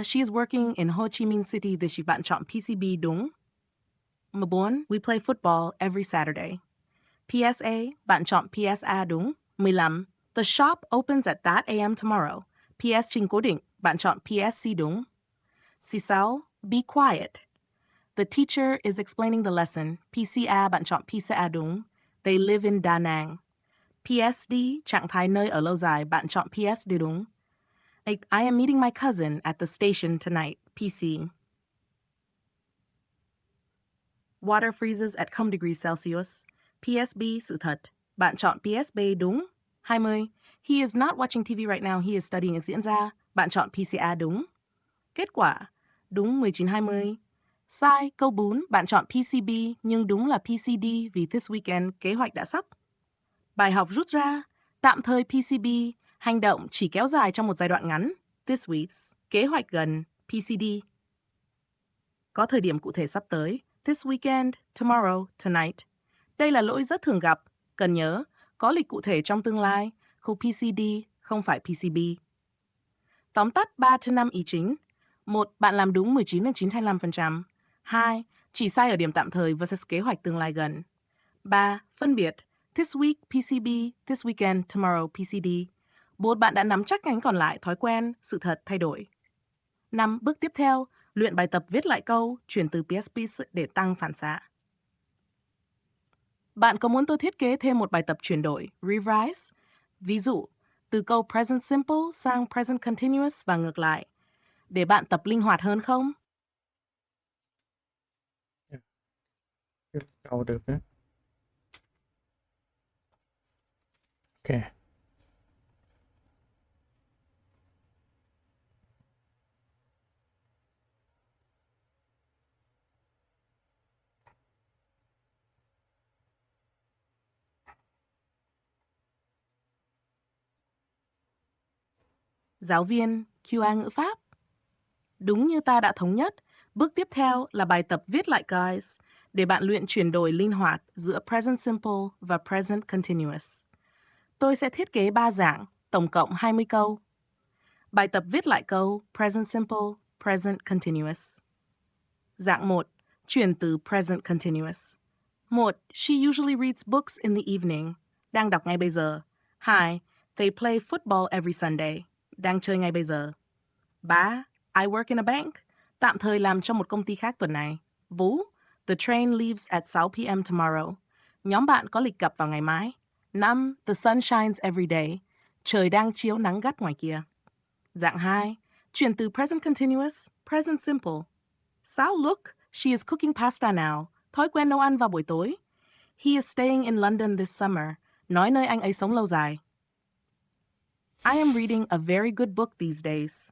She is working in Ho Chi Minh City this year, bạn chọn PCB đúng. 14. We play football every Saturday. PSA, bạn chọn PSA đúng. 15. The shop opens at that AM tomorrow. PS trình cố định, bạn chọn PSC đúng. 16. Be quiet. The teacher is explaining the lesson. PCA, bạn chọn PCA đúng. They live in Da Nang. PSD, trạng thái nơi ở lâu dài, bạn chọn PSD đúng. I am meeting my cousin at the station tonight. PC. Water freezes at 0 degrees Celsius. PSB, sự thật. Bạn chọn PSB đúng. 20. He is not watching TV right now. He is studying diễn ra. Bạn chọn PCA đúng. Kết quả. Đúng 19-20. Sai, câu 4. Bạn chọn PCB nhưng đúng là PCD vì this weekend kế hoạch đã sắp. Bài học rút ra. Tạm thời PCB, hành động chỉ kéo dài trong một giai đoạn ngắn. This week's, kế hoạch gần, PCD. Có thời điểm cụ thể sắp tới. This weekend, tomorrow, tonight. Đây là lỗi rất thường gặp. Cần nhớ, có lịch cụ thể trong tương lai. Khu PCD không phải PCB. Tóm tắt 3-5 ý chính. 1. Bạn làm đúng 19-25%. 2. Chỉ sai ở điểm tạm thời versus kế hoạch tương lai gần. 3. Phân biệt. This week PCB, this weekend, tomorrow PCD. 4. Bạn đã nắm chắc nhánh còn lại, thói quen, sự thật thay đổi. 5. Bước tiếp theo, luyện bài tập viết lại câu, chuyển từ PSP để tăng phản xạ. Bạn có muốn tôi thiết kế thêm một bài tập chuyển đổi, revise? Ví dụ, từ câu present simple sang present continuous và ngược lại, để bạn tập linh hoạt hơn không? Câu được á. Ok. Giáo viên QA ngữ pháp. Đúng như ta đã thống nhất, bước tiếp theo là bài tập viết lại guys để bạn luyện chuyển đổi linh hoạt giữa present simple và present continuous. Tôi sẽ thiết kế 3 dạng, tổng cộng 20 câu. Bài tập viết lại câu present simple, present continuous. Dạng 1, chuyển từ present continuous. 1. She usually reads books in the evening. Đang đọc ngay bây giờ. 2. They play football every Sunday. Đang chơi ngay bây giờ. 3. I work in a bank. Tạm thời làm trong một công ty khác tuần này. Vũ. The train leaves at 6 p.m. tomorrow. Nhóm bạn có lịch gặp vào ngày mai. 5. The sun shines every day. Trời đang chiếu nắng gắt ngoài kia. Dạng 2. Chuyển từ present continuous, present simple. 6. Look, she is cooking pasta now. Thói quen nấu ăn vào buổi tối. He is staying in London this summer. Nói nơi anh ấy sống lâu dài. I am reading a very good book these days.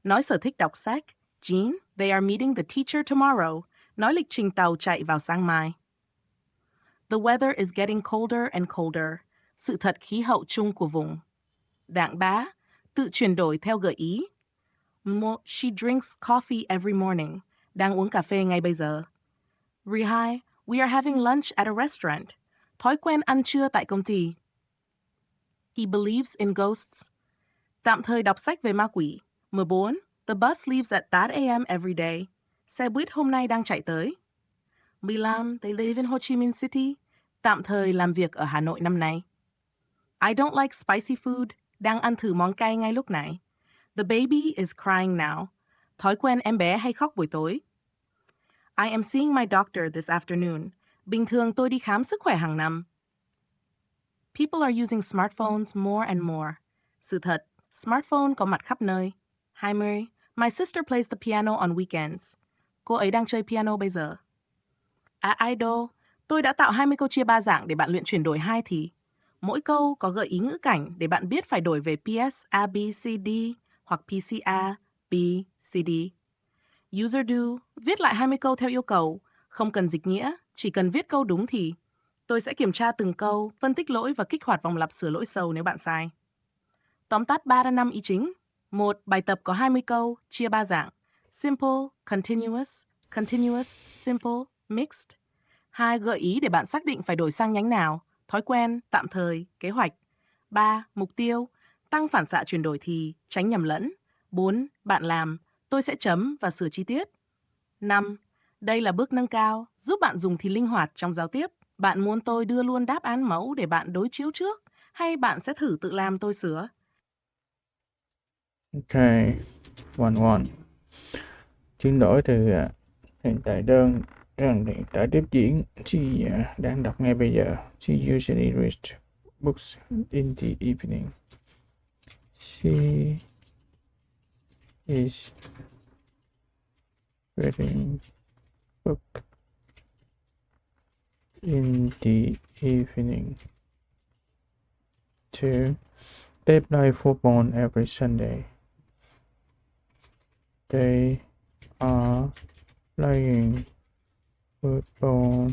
Nói sở thích đọc sách. Jean, they are meeting the teacher tomorrow. Nói lịch trình tàu chạy vào sáng mai. The weather is getting colder and colder. Sự thật khí hậu chung của vùng. Dạng 3. Tự chuyển đổi theo gợi ý. She drinks coffee every morning. Đang uống cà phê ngay bây giờ. Re-2. We are having lunch at a restaurant. Thói quen ăn trưa tại công ty. He believes in ghosts. Tạm thời đọc sách về ma quỷ. 14. The bus leaves at that AM every day. Xe buýt hôm nay đang chạy tới. 15. They live in Ho Chi Minh City. Tạm thời làm việc ở Hà Nội năm nay. I don't like spicy food. Đang ăn thử món cay ngay lúc này. The baby is crying now. Thói quen em bé hay khóc buổi tối. I am seeing my doctor this afternoon. Bình thường tôi đi khám sức khỏe hàng năm. People are using smartphones more and more. Sự thật, smartphone có mặt khắp nơi. 20. My sister plays the piano on weekends. Cô ấy đang chơi piano bây giờ. Idol, tôi đã tạo 20 câu chia 3 dạng để bạn luyện chuyển đổi 2 thì. Mỗi câu có gợi ý ngữ cảnh để bạn biết phải đổi về PS A B C D hoặc PC A B C D. User do, viết lại 20 câu theo yêu cầu, không cần dịch nghĩa, chỉ cần viết câu đúng thì. Tôi sẽ kiểm tra từng câu, phân tích lỗi và kích hoạt vòng lặp sửa lỗi sâu nếu bạn sai. Tóm tắt 3 ra 5 ý chính. 1. Bài tập có 20 câu, chia 3 dạng. Simple, continuous, simple, mixed. 2. Gợi ý để bạn xác định phải đổi sang nhánh nào, thói quen, tạm thời, kế hoạch. 3. Mục tiêu, tăng phản xạ chuyển đổi thì, tránh nhầm lẫn. 4. Bạn làm, tôi sẽ chấm và sửa chi tiết. 5. Đây là bước nâng cao, giúp bạn dùng thì linh hoạt trong giao tiếp. Bạn muốn tôi đưa luôn đáp án mẫu để bạn đối chiếu trước, hay bạn sẽ thử tự làm tôi sửa? Ok, one. Chuyển đổi từ hiện tại đơn sang hiện tại tiếp diễn. She đang đọc ngay bây giờ. She usually reads books in the evening. She is reading book in the evening. 2. They play football every Sunday. They are playing football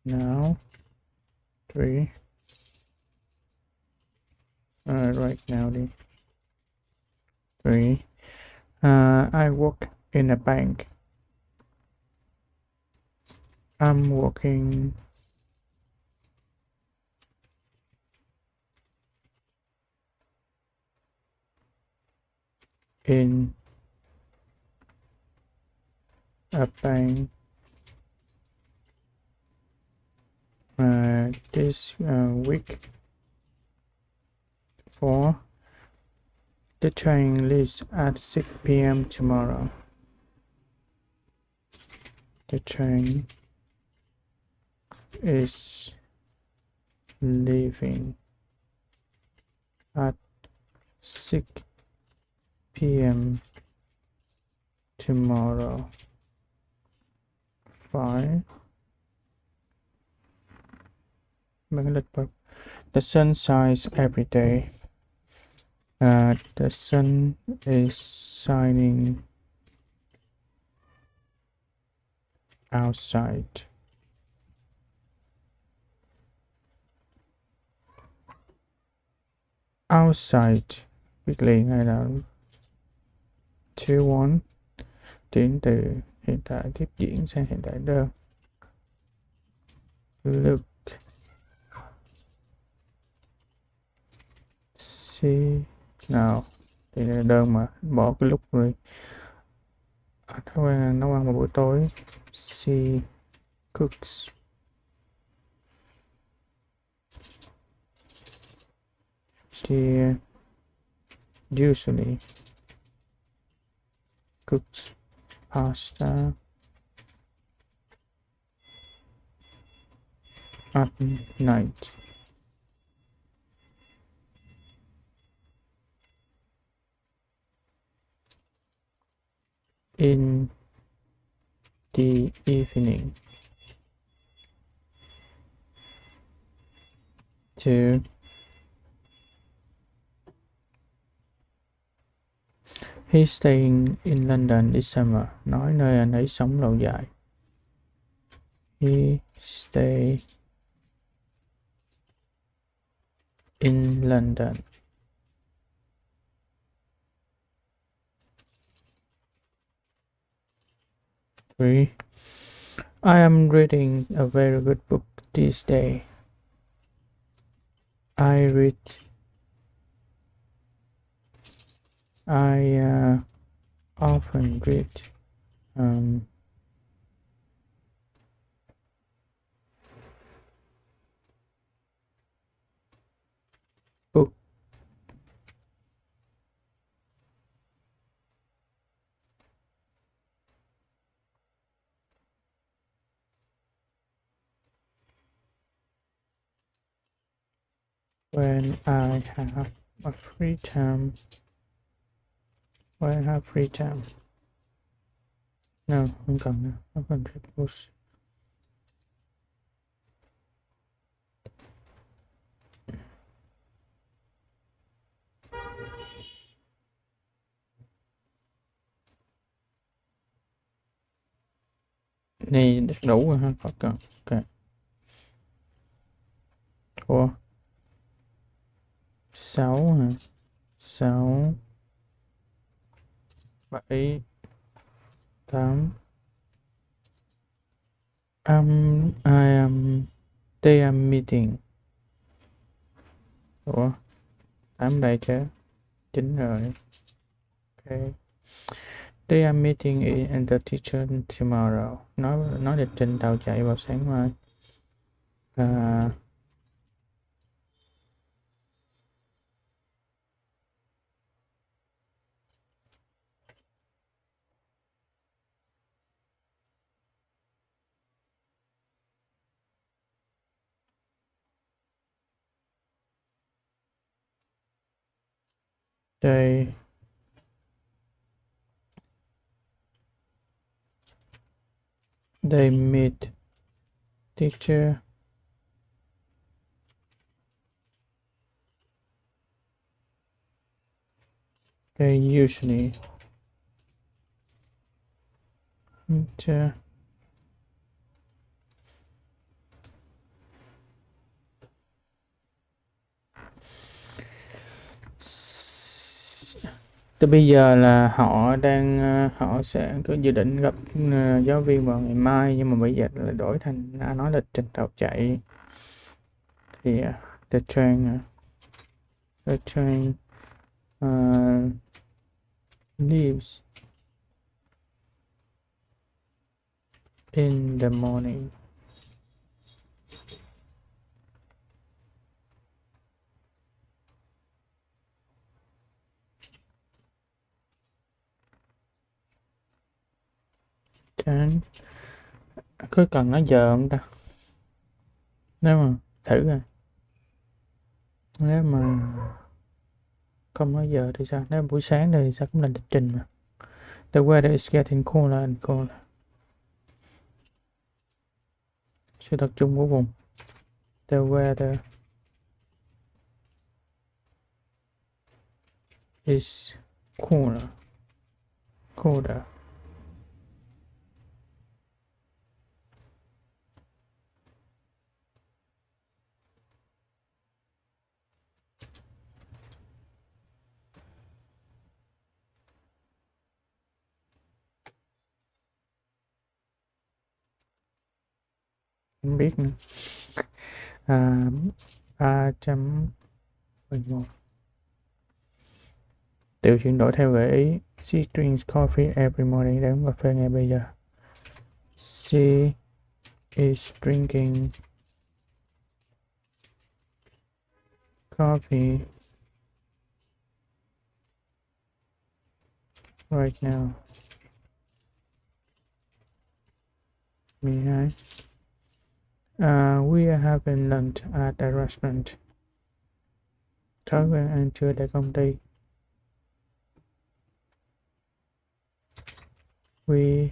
now. 3. Right now. 3. I work in a bank. I'm working in a bank this week. 4. The train leaves at 6 p.m. tomorrow. The train is leaving at 6 p.m. tomorrow. 5. The sun shines every day. The sun is shining outside. Outside viết liền hay là 2-1 chuyển từ hiện tại tiếp diễn sang hiện tại đơn. Look, see nào thì là đơn mà bỏ cái lúc rồi. Thói quen nấu ăn vào buổi tối. She cooks. She usually cooks pasta at night. In the evening. 2. He's staying in London this summer. Nói nơi anh ấy sống lâu dài. He stay in London. 3. I am reading a very good book this day. I often read book when I have a free time. When I have free time. No, không cần nữa. Không cần read books. Này đủ rồi ha, có cần. Ok. Ủa, 6 hả? 6, 7, 8. I am, they are meeting. Ủa, 8 đây chứ. 9 rồi. Ok. They are meeting in the teacher tomorrow. Nói lịch trình tàu chạy vào sáng mai. À, they meet teacher they usually meet từ bây giờ là họ sẽ có dự định gặp giáo viên vào ngày mai, nhưng mà bây giờ là đổi thành nói lịch trình tàu chạy. Thì the train leaves in the morning. Then có cần nói giờ không ta? Nếu mà thử rồi, nếu mà không nói giờ thì sao? Nếu buổi sáng thì sao cũng là lịch trình mà. The weather is getting colder and colder. Sự tập trung của vùng. The weather is colder. Không biết nữa. 3.11. Tự chuyển đổi theo gợi ý. She drinks coffee every morning. Để uống cà phê ngay bây giờ. She is drinking coffee right now. 12. We are having lunch at a restaurant. Thói quen ăn trưa tại công ty. We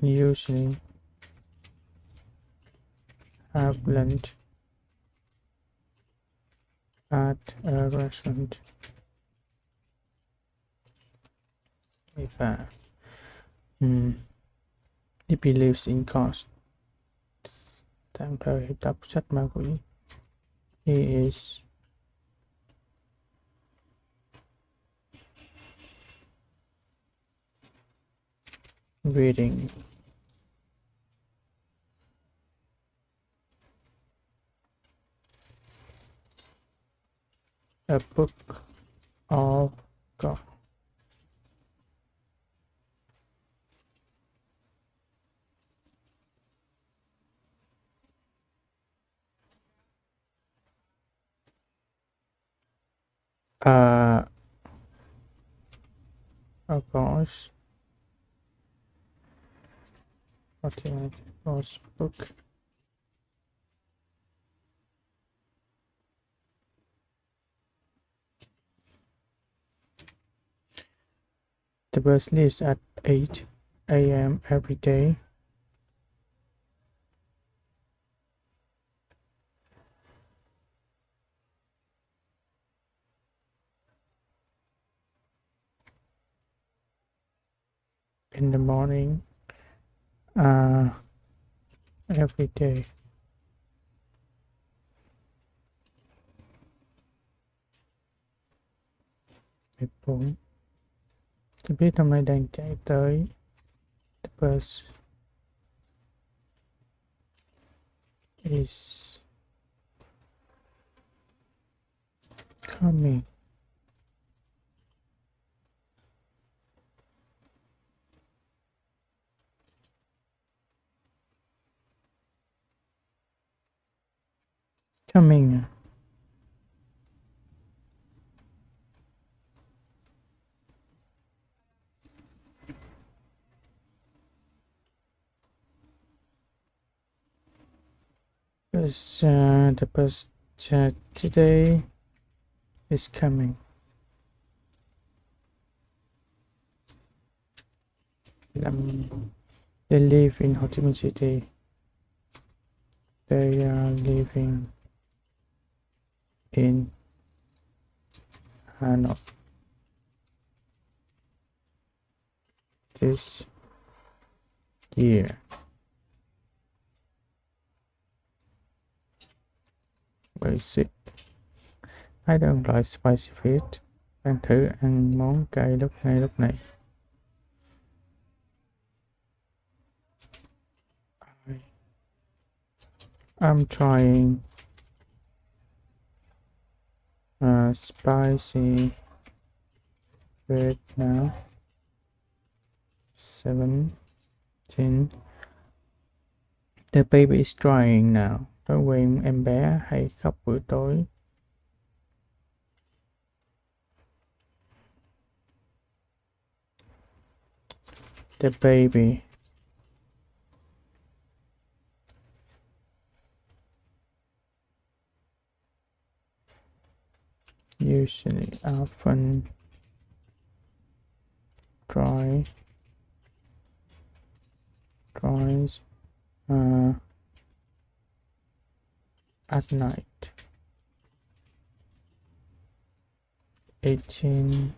usually have lunch at a restaurant. 13. He lives in cost. Tạm thời đọc sách ma quỷ. He is reading a book of God. Of course. Okay, course book. The bus leaves at 8 a.m. every day. In the morning, Every day. Bốn. Tôi biết hôm nay đang chạy tới. The bus is coming. Coming. The bus today is coming. They live in Ho Chi Minh City. They are living in Hà Nội this year. Basic. I don't like spicy food. Bạn thử ăn món cay lúc này. I'm trying spicy food now. 17. The baby is crying now. Thói quen em bé hay khóc buổi tối. The baby usually often cries at night. 18.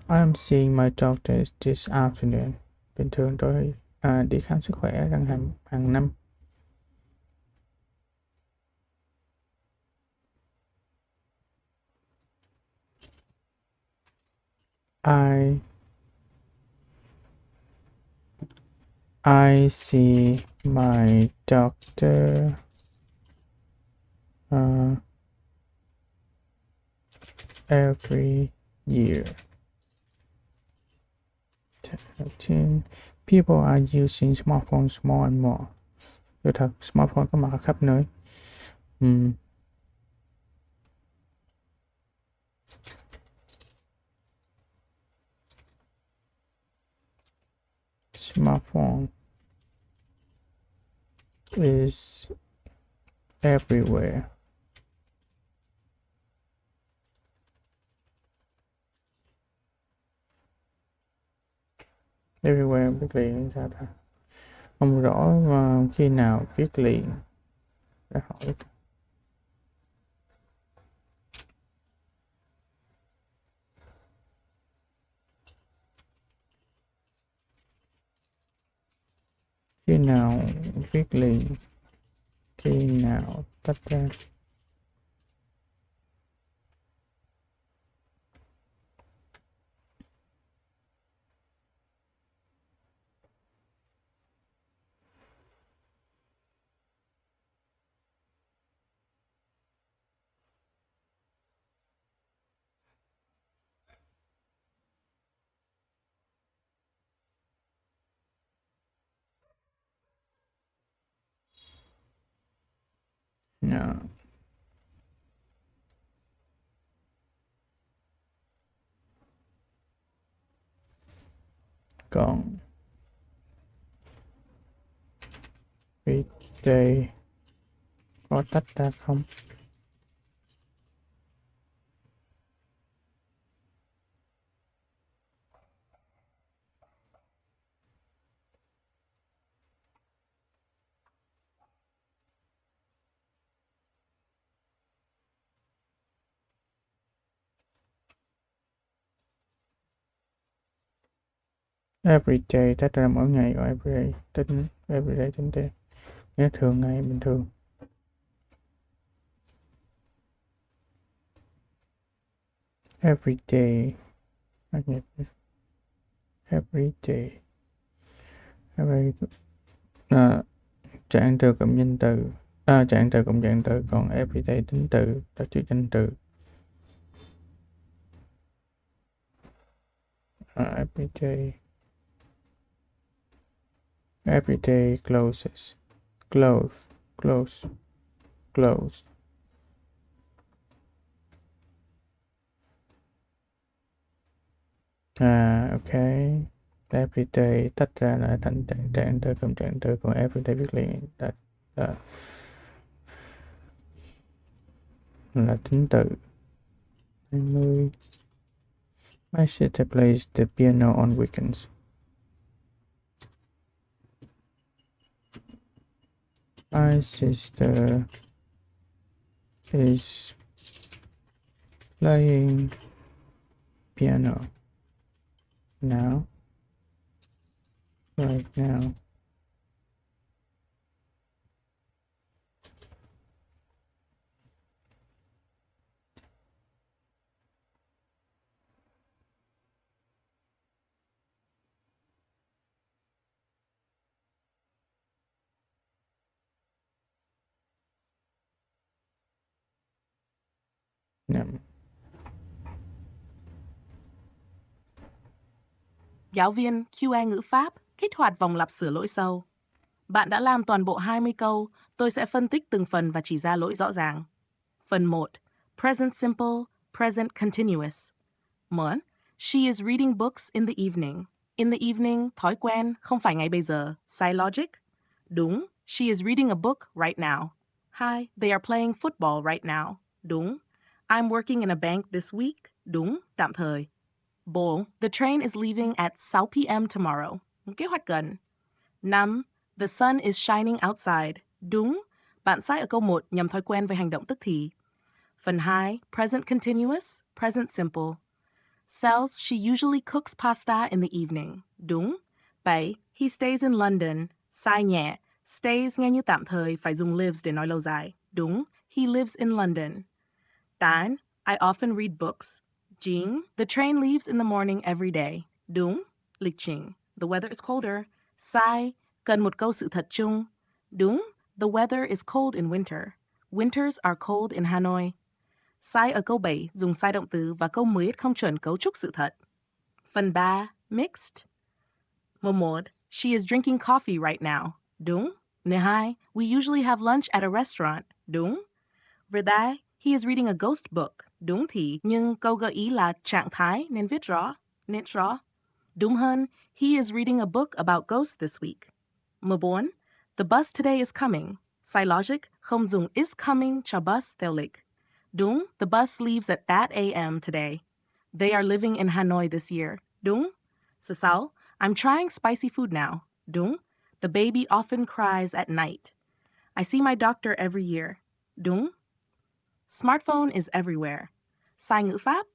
I'm seeing my doctor this afternoon. Bình thường tôi đi khám sức khỏe hàng năm. I see my doctor every year. 13. People are using smartphones more and more. Sự thật, smartphone có mặt ở khắp nơi. Smartphone is everywhere. Everywhere viết liền sao ta? Không rõ mà khi nào viết liền. Để hỏi. Khi nào viết liền. Khi nào tách ra. No. Còn viết đây có tách ra không? Every day tách ra mỗi ngày, còn everyday tính everyday tính theo nghĩa thường ngày bình thường. Every day every day trạng từ cộng danh từ trạng từ cộng trạng từ, còn everyday tính từ là chữ danh từ. Everyday closes closed. Ok. Everyday tách ra là thành trạng từ cộng trạng từ, còn everyday viết liền là tính từ. 20. My sister plays the piano on weekends. My sister is playing piano right now. Giáo viên QA ngữ pháp kích hoạt vòng lặp sửa lỗi sâu. Bạn đã làm toàn bộ 20 câu, tôi sẽ phân tích từng phần và chỉ ra lỗi rõ ràng. Phần 1. Present simple, present continuous. 1. She is reading books in the evening. In the evening, thói quen, không phải ngay bây giờ. Sai logic. Đúng. She is reading a book right now. 2. They are playing football right now. Đúng. I'm working in a bank this week. Đúng. Tạm thời. 4. The train is leaving at 6 p.m. tomorrow. Kế hoạch gần. 5. The sun is shining outside. Đúng. Bạn sai ở câu 1 nhằm thói quen với hành động tức thì. Phần 2. Present continuous, present simple. Sells, she usually cooks pasta in the evening. Đúng. 7. He stays in London. Sai nhẹ. Stays nghe như tạm thời, phải dùng lives để nói lâu dài. Đúng. He lives in London. 8. I often read books. Jing. The train leaves in the morning every day. Đúng. Lịch trình. The weather is colder. Sai. Cần một câu sự thật chung. Đúng. The weather is cold in winter. Winters are cold in Hanoi. Sai ở câu 7 dùng sai động từ và câu 10 không chuẩn cấu trúc sự thật. Phần 3. Mixed. 1. She is drinking coffee right now. Đúng. 2. We usually have lunch at a restaurant. Đúng. Verdai. He is reading a ghost book. Đúng thì, nhưng câu gợi ý là trạng thái nên viết rõ. Đúng hơn, he is reading a book about ghosts this week. 4. The bus today is coming. Sai logic, không dùng is coming cho bus theo lịch. Đúng, the bus leaves at that a.m. today. They are living in Hanoi this year. Đúng. 6. I'm trying spicy food now. Đúng. The baby often cries at night. I see my doctor every year. Đúng. Smartphone is everywhere. Sai ngữ pháp.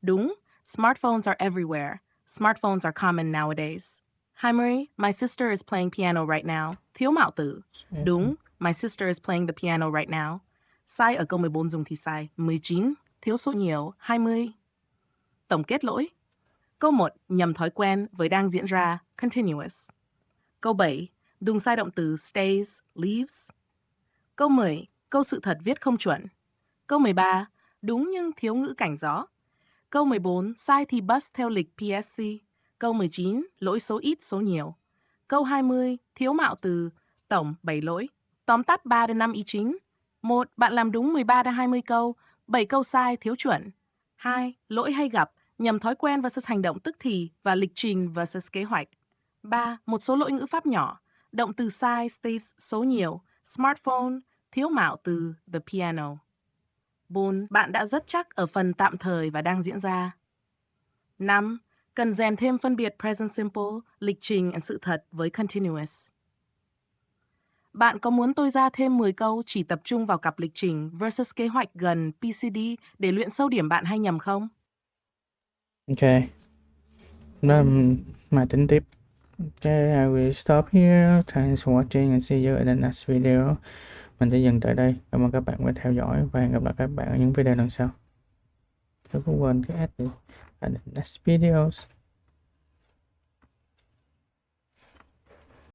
Đúng. Smartphones are everywhere. Smartphones are common nowadays. 20. My sister is playing piano right now. Thiếu mạo tử. Đúng. My sister is playing the piano right now. Sai ở câu 14 dùng thì sai. 19. Thiếu số nhiều. 20. Tổng kết lỗi. Câu 1. Nhầm thói quen với đang diễn ra. Continuous. Câu 7. Dùng sai động từ stays, leaves. Câu 10. Câu sự thật viết không chuẩn. Câu 13. Đúng nhưng thiếu ngữ cảnh gió. Câu 14. Sai thì bus theo lịch PSC. Câu 19. Lỗi số ít số nhiều. Câu 20. Thiếu mạo từ. Tổng 7 lỗi. Tóm tắt 3 đến 5 ý chính. 1. Bạn làm đúng 13 đến 20 câu. 7 câu sai thiếu chuẩn. 2. Lỗi hay gặp. Nhầm thói quen versus hành động tức thì và lịch trình versus kế hoạch. 3. Một số lỗi ngữ pháp nhỏ. Động từ sai, stays, số nhiều. Smartphone, thiếu mạo từ the piano. 4. Bạn đã rất chắc ở phần tạm thời và đang diễn ra. 5. Cần rèn thêm phân biệt present simple, lịch trình và sự thật với continuous. Bạn có muốn tôi ra thêm 10 câu chỉ tập trung vào cặp lịch trình versus kế hoạch gần PCD để luyện sâu điểm bạn hay nhầm không? Ok. Đó, mai tính tiếp. Okay, I will stop here. Thanks for watching and see you in the next video. Mình sẽ dừng tại đây. Cảm ơn các bạn đã theo dõi và hẹn gặp lại các bạn ở những video lần sau. Đừng có quên cái add the next videos.